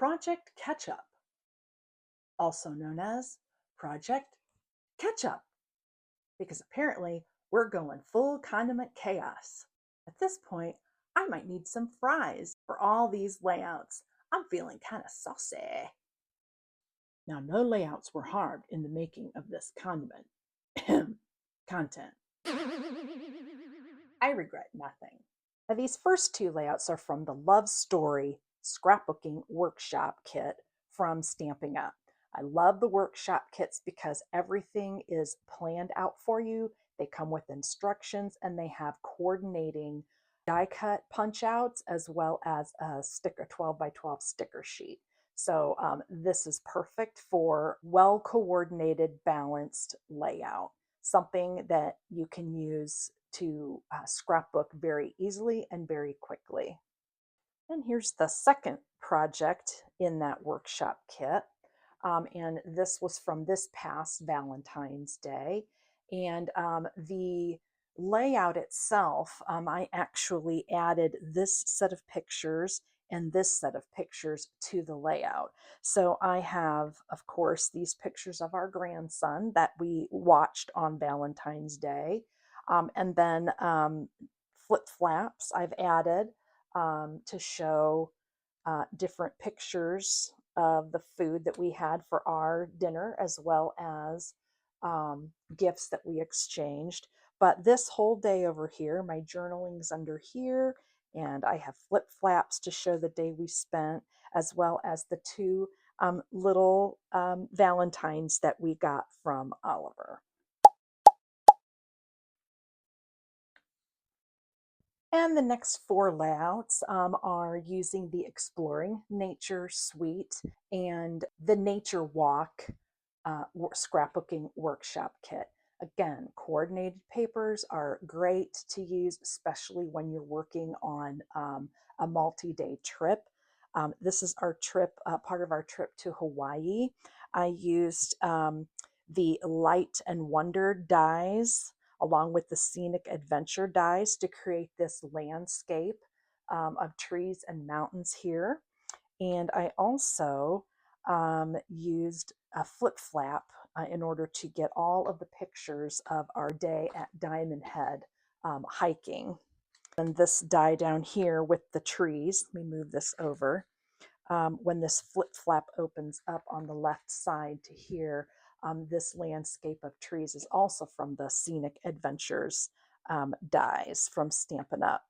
Project Ketchup, also known as Project Ketchup, because apparently we're going full condiment chaos. At this point, I might need some fries for all these layouts. I'm feeling kind of saucy. Now, no layouts were harmed in the making of this condiment content. I regret nothing. Now, these first two layouts are from the Love Story Scrapbooking Workshop Kit from Stamping Up. I love the workshop kits because everything is planned out for you. They come with instructions and they have coordinating die cut punch outs as well as a 12 by 12 sticker sheet. So this is perfect for well coordinated, balanced layout, something that you can use to scrapbook very easily and very quickly. And here's the second project in that workshop kit. And this was from this past Valentine's Day. And the layout itself, I actually added this set of pictures and this set of pictures to the layout. So I have, of course, these pictures of our grandson that we watched on Valentine's Day. And then flip flaps I've added to show different pictures of the food that we had for our dinner, as well as gifts that we exchanged. But this whole day over here, my journaling's under here, and I have flip flaps to show the day we spent, as well as the two little Valentines that we got from Oliver. And the next four layouts are using the Exploring Nature Suite and the Nature Walk Scrapbooking Workshop Kit. Again, coordinated papers are great to use, especially when you're working on a multi-day trip. This is our trip, part of our trip to Hawaii. I used the Light and Wonder dies along with the Scenic Adventure dies to create this landscape of trees and mountains here. And I also used a flip flap in order to get all of the pictures of our day at Diamond Head hiking. And this die down here with the trees, let me move this over. When this flip flap opens up on the left side to here, this landscape of trees is also from the Scenic Adventures dies from Stampin' Up.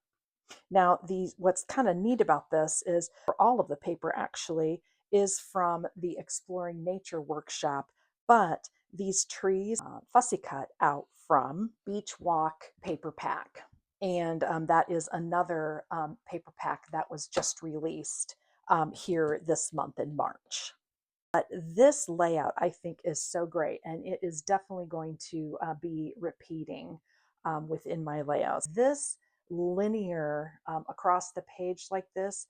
Now, what's kind of neat about this is for all of the paper actually is from the Exploring Nature workshop, but these trees fussy cut out from Beach Walk paper pack. And that is another paper pack that was just released here this month in March. But this layout I think is so great, and it is definitely going to be repeating within my layouts. This linear across the page like this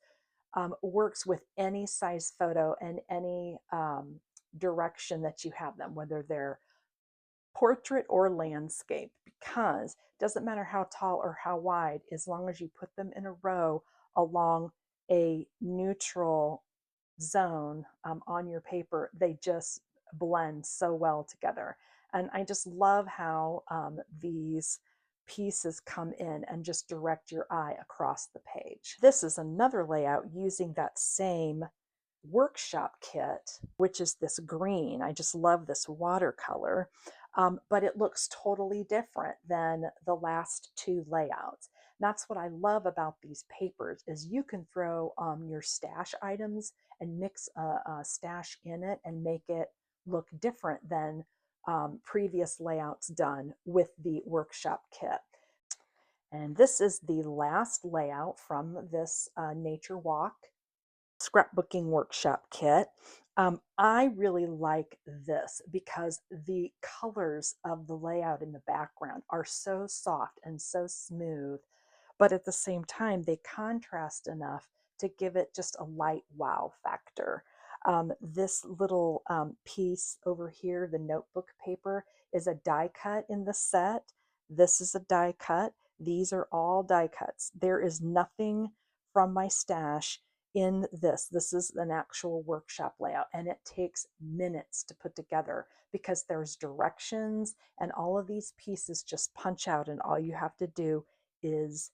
works with any size photo and any direction that you have them, whether they're portrait or landscape, because it doesn't matter how tall or how wide, as long as you put them in a row along a neutral zone on your paper, they just blend so well together. And I just love how these pieces come in and just direct your eye across the page. This is another layout using that same workshop kit, which is this green. I just love this watercolor, but it looks totally different than the last two layouts. And that's what I love about these papers is you can throw your stash items and mix a stash in it and make it look different than previous layouts done with the workshop kit. And this is the last layout from this Nature Walk Scrapbooking Workshop Kit. I really like this because the colors of the layout in the background are so soft and so smooth, but at the same time, they contrast enough to give it just a light wow factor. This little piece over here, the notebook paper, is a die cut in the set. This is a die cut. These are all die cuts. There is nothing from my stash in this. This is an actual workshop layout, and it takes minutes to put together because there's directions and all of these pieces just punch out, and all you have to do is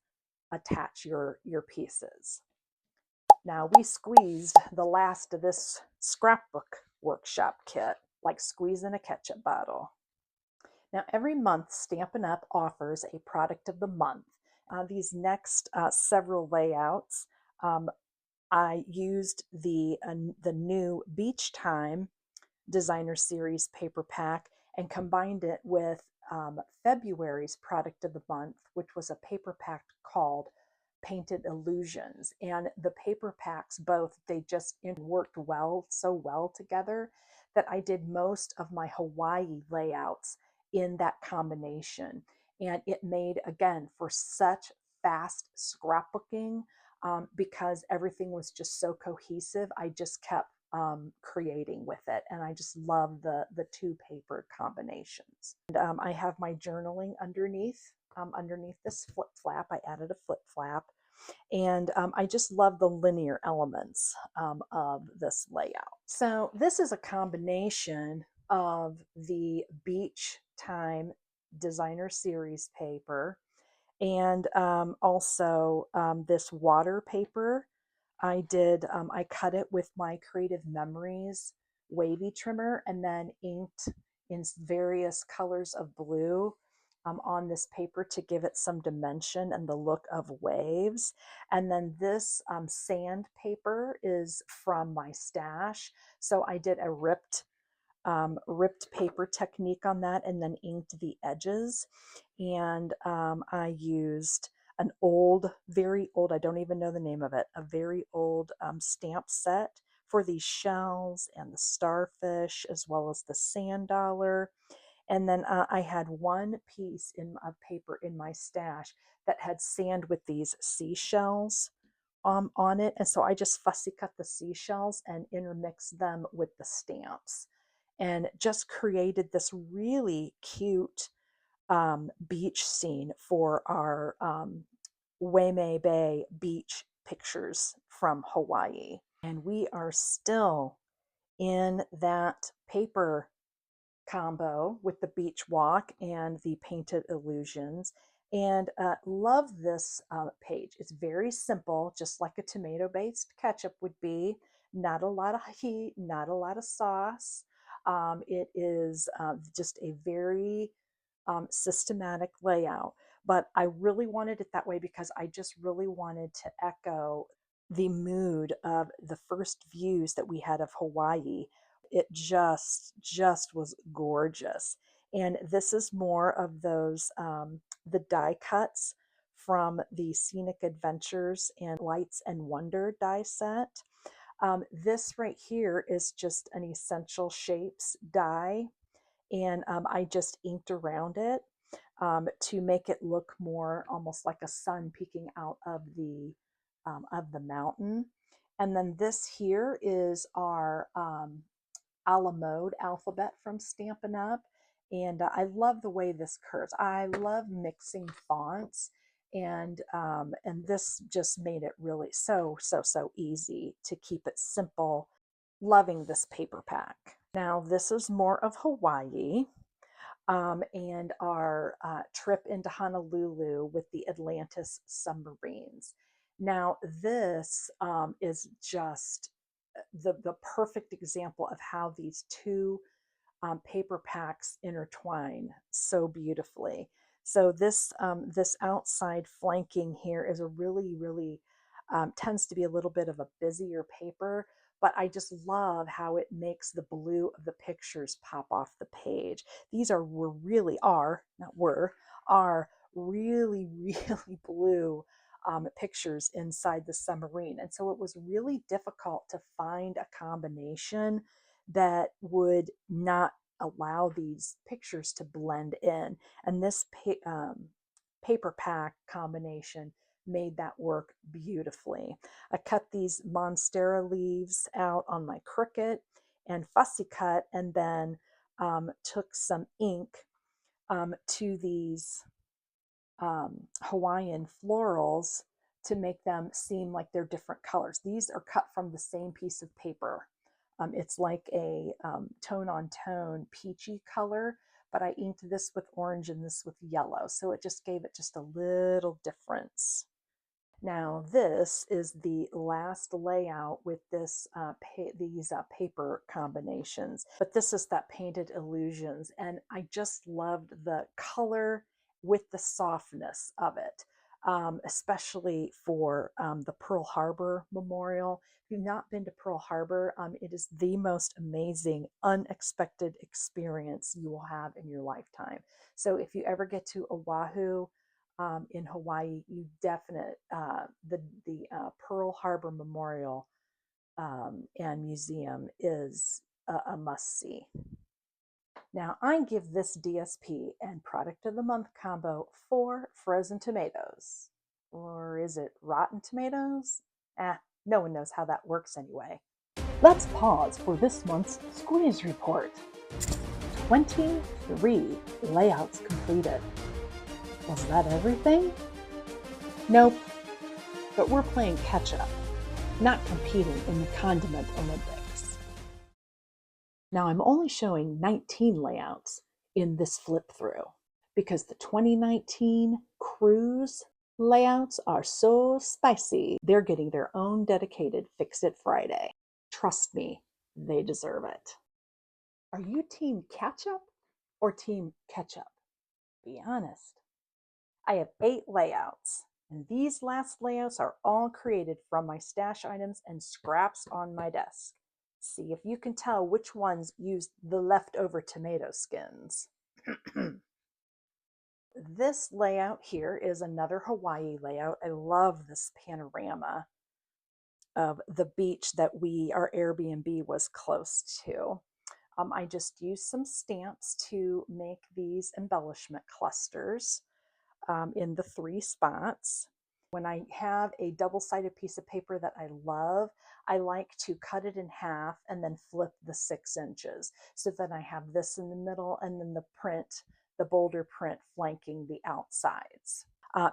attach your pieces. Now we squeezed the last of this scrapbook workshop kit, like squeezing a ketchup bottle. Now every month Stampin' Up! Offers a product of the month. These next several layouts, I used the new Beach Time Designer Series paper pack and combined it with February's product of the month, which was a paper pack called Painted Illusions. And the paper packs both, they just worked so well together that I did most of my Hawaii layouts in that combination. And it made, again, for such fast scrapbooking, because everything was just so cohesive, I just kept creating with it, and I just love the two paper combinations. And I have my journaling underneath this flip flap. I added a flip flap, and I just love the linear elements of this layout. So this is a combination of the Beach Time Designer Series paper and also this water paper. I cut it with my Creative Memories wavy trimmer and then inked in various colors of blue on this paper to give it some dimension and the look of waves. And then this sand paper is from my stash. So I did a ripped paper technique on that and then inked the edges. And I used an old, very old, I don't even know the name of it, a very old stamp set for these shells and the starfish, as well as the sand dollar. And then I had one piece of paper in my stash that had sand with these seashells on it. And so I just fussy cut the seashells and intermixed them with the stamps and just created this really cute beach scene for our Waimea Bay beach pictures from Hawaii. And we are still in that paper combo with the beach walk and the painted illusions, and love this page. It's very simple, just like a tomato based ketchup would be. Not a lot of heat, not a lot of sauce. It is just a very systematic layout, but I really wanted it that way because I just really wanted to echo the mood of the first views that we had of Hawaii. It just was gorgeous. And this is more of those the die cuts from the Scenic Adventures and Lights and Wonder die set. This right here is just an Essential Shapes die, and I just inked around it to make it look more almost like a sun peeking out of the mountain. And then this here is our a la mode alphabet from Stampin' Up. And I love the way this curves. I love mixing fonts, and this just made it really so easy to keep it simple. Loving this paper pack. Now this is more of Hawaii. And our trip into Honolulu with the Atlantis submarines. Now, this is just the perfect example of how these two paper packs intertwine so beautifully. So this outside flanking here is a really tends to be a little bit of a busier paper, but I just love how it makes the blue of the pictures pop off the page. These are really blue pictures inside the submarine. And so it was really difficult to find a combination that would not allow these pictures to blend in. And this paper pack combination made that work beautifully. I cut these Monstera leaves out on my Cricut and fussy cut, and then took some ink to these Hawaiian florals to make them seem like they're different colors. These are cut from the same piece of paper. It's like a tone on tone peachy color, but I inked this with orange and this with yellow. So it just gave it just a little difference. Now this is the last layout with this these paper combinations, but this is that Painted Illusions, and I just loved the color with the softness of it, especially for the Pearl Harbor Memorial. If you've not been to Pearl Harbor, it is the most amazing, unexpected experience you will have in your lifetime. So if you ever get to Oahu, in Hawaii, you definite the Pearl Harbor Memorial and Museum is a must see. Now I give this DSP and Product of the Month combo 4 frozen tomatoes. Or is it rotten tomatoes? No one knows how that works anyway. Let's pause for this month's squeeze report. 23 layouts completed. Was that everything? Nope, but we're playing catch-up, not competing in the Condiment Olympics. Now I'm only showing 19 layouts in this flip through because the 2019 cruise layouts are so spicy, they're getting their own dedicated Fix It Friday. Trust me, they deserve it. Are you team ketchup or team ketchup? Be honest. I have 8 layouts, and these last layouts are all created from my stash items and scraps on my desk. See if you can tell which ones used the leftover tomato skins. This layout here is another Hawaii layout. I love this panorama of the beach that our Airbnb was close to. I just used some stamps to make these embellishment clusters. In the 3 spots. When I have a double-sided piece of paper that I love, I like to cut it in half and then flip the 6 inches. So then I have this in the middle and then the print, the bolder print flanking the outsides.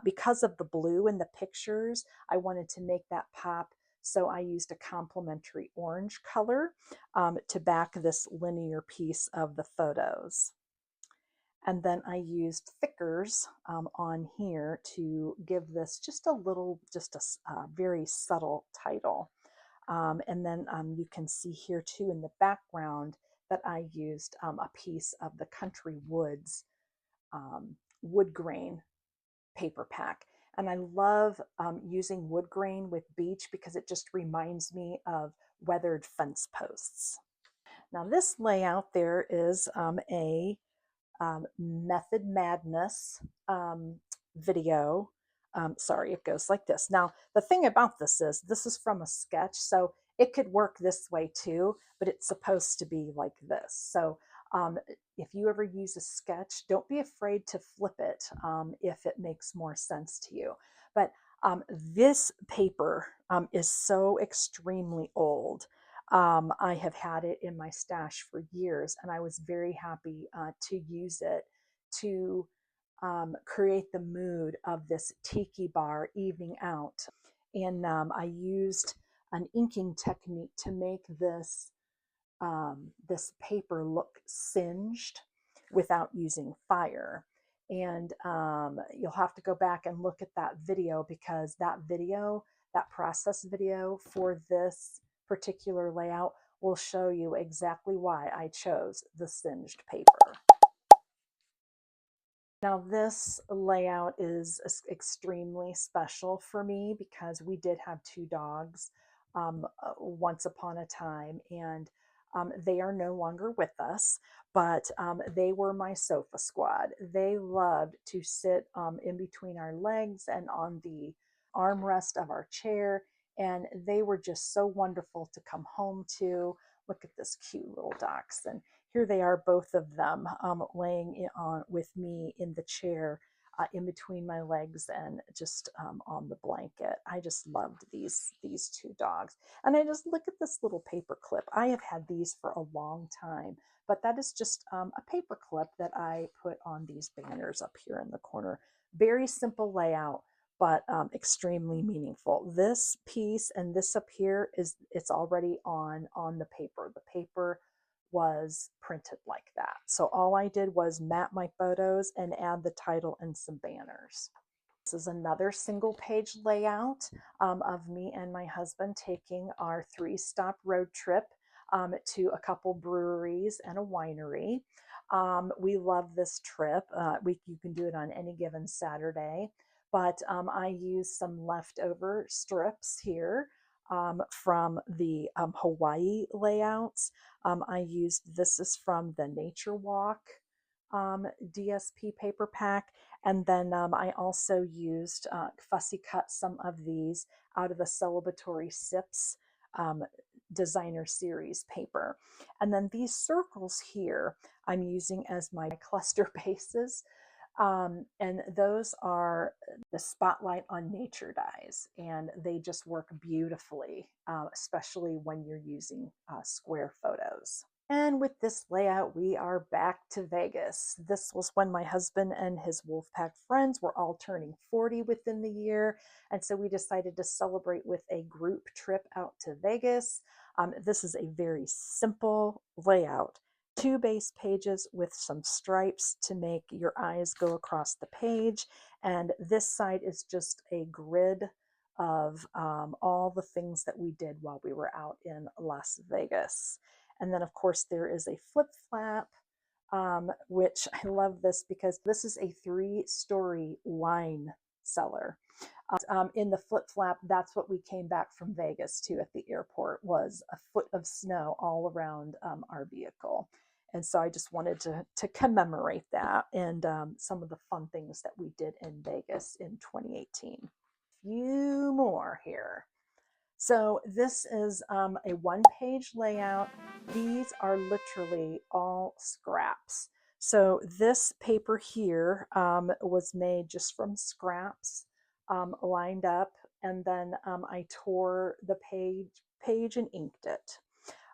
Because of the blue in the pictures, I wanted to make that pop, so I used a complementary orange color to back this linear piece of the photos. And then I used thickers on here to give this just a very subtle title. And then you can see here too in the background that I used a piece of the Country Woods wood grain paper pack. And I love using wood grain with beach because it just reminds me of weathered fence posts. Now this layout there is a Method Madness video. Sorry, it goes like this. Now, the thing about this is from a sketch, so it could work this way too, but it's supposed to be like this. So if you ever use a sketch, don't be afraid to flip it if it makes more sense to you. But this paper is so extremely old. I have had it in my stash for years, and I was very happy to use it to create the mood of this tiki bar evening out. And I used an inking technique to make this paper look singed without using fire. And you'll have to go back and look at that video because that process video for this particular layout will show you exactly why I chose the singed paper. Now this layout is extremely special for me because we did have 2 dogs once upon a time, and they are no longer with us, but they were my sofa squad. They loved to sit in between our legs and on the armrest of our chair, and they were just so wonderful to come home to. Look at this cute little dachshund. Here they are, both of them, laying on with me in the chair in between my legs and just on the blanket. I just loved these 2 dogs. And I just look at this little paper clip. I have had these for a long time, but that is just a paper clip that I put on these banners up here in the corner. Very simple layout, but extremely meaningful. This piece and this up here it's already on the paper. The paper was printed like that. So all I did was map my photos and add the title and some banners. This is another single page layout of me and my husband taking our 3-stop road trip to a couple breweries and a winery. We love this trip. You can do it on any given Saturday, but I used some leftover strips here from the Hawaii layouts. I used, this is from the Nature Walk DSP paper pack. And then I also used fussy cut some of these out of the Celebratory Sips designer series paper. And then these circles here I'm using as my cluster bases. And those are the Spotlight on Nature dies, and they just work beautifully, especially when you're using square photos. And with this layout, we are back to Vegas. This was when my husband and his Wolfpack friends were all turning 40 within the year. And so we decided to celebrate with a group trip out to Vegas. This is a very simple layout. 2 base pages with some stripes to make your eyes go across the page. And this side is just a grid of all the things that we did while we were out in Las Vegas. And then, of course, there is a flip flap, which I love this because this is a 3-story wine cellar. In the flip flap, that's what we came back from Vegas to at the airport, was a foot of snow all around our vehicle. And so I just wanted to commemorate that and some of the fun things that we did in Vegas in 2018. A few more here. So this is a 1-page layout. These are literally all scraps. So this paper here was made just from scraps lined up, and then I tore the page and inked it.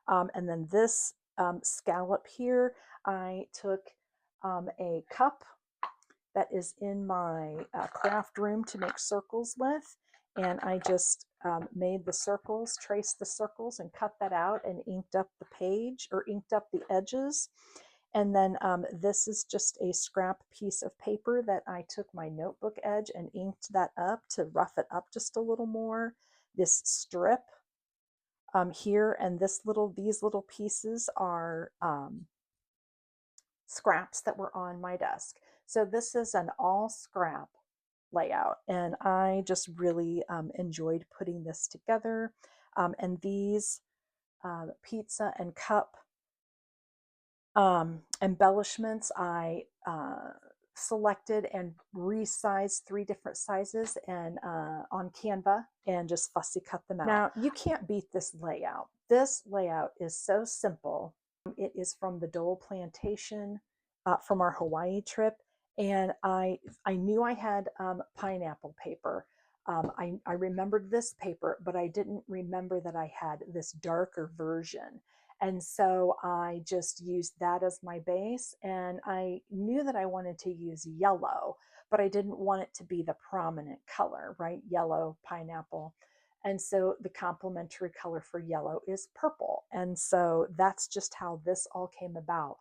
And then this scallop here, I took a cup that is in my craft room to make circles with, and I just made the circles, traced the circles, and cut that out and inked up the page, or inked up the edges. And then this is just a scrap piece of paper that I took my notebook edge and inked that up to rough it up just a little more. This strip here and these little pieces are scraps that were on my desk. So this is an all scrap layout, and I just really enjoyed putting this together. And these pizza and cup embellishments, I selected and resized 3 different sizes and on Canva, and just fussy cut them out. Now, you can't beat this layout. This layout is so simple. It is from the Dole Plantation from our Hawaii trip, and I knew I had pineapple paper. I remembered this paper, but I didn't remember that I had this darker version. And so I just used that as my base, and I knew that I wanted to use yellow, but I didn't want it to be the prominent color, right? Yellow, pineapple. And so the complementary color for yellow is purple. And so that's just how this all came about.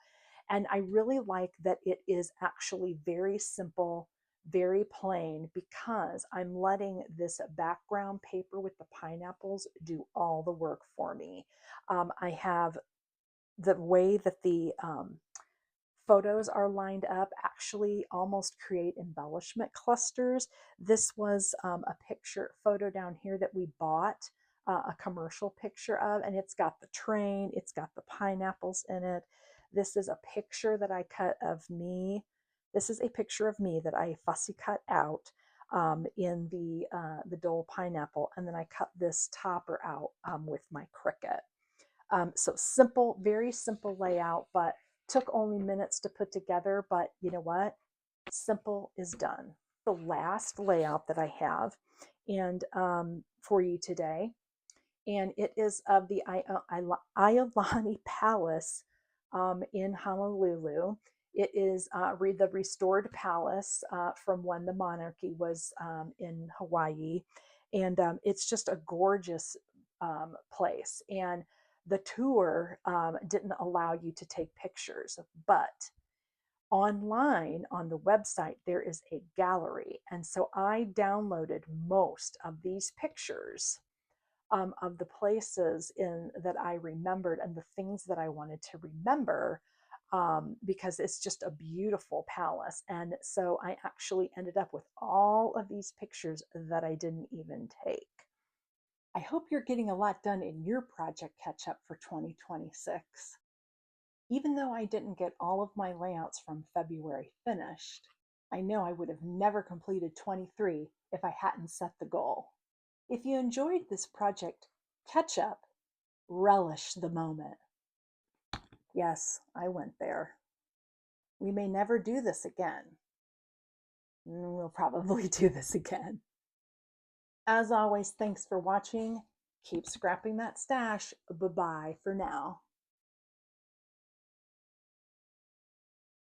And I really like that it is actually very simple, very plain, because I'm letting this background paper with the pineapples do all the work for me. I have the way that the photos are lined up actually almost create embellishment clusters. This was a photo down here that we bought a commercial picture of, and it's got the train, it's got the pineapples in it. This is a picture that I cut of me. This is a picture of me that I fussy cut out in the Dole pineapple, and then I cut this topper out with my Cricut. So simple, very simple layout, but took only minutes to put together. But you know what? Simple is done. The last layout that I have and for you today, and it is of the Iolani Palace in Honolulu. It is the restored palace from when the monarchy was in Hawaii. And it's just a gorgeous place. And the tour didn't allow you to take pictures, but online on the website there is a gallery. And so I downloaded most of these pictures of the places in that I remembered and the things that I wanted to remember, because it's just a beautiful palace. And so I actually ended up with all of these pictures that I didn't even take. I hope you're getting a lot done in your project Ketchup for 2026. Even though I didn't get all of my layouts from February finished, I know I would have never completed 23 if I hadn't set the goal. If you enjoyed this project Ketchup, relish the moment. Yes, I went there. We may never do this again. We'll probably do this again. As always, thanks for watching. Keep scrapping that stash. Bye-bye for now.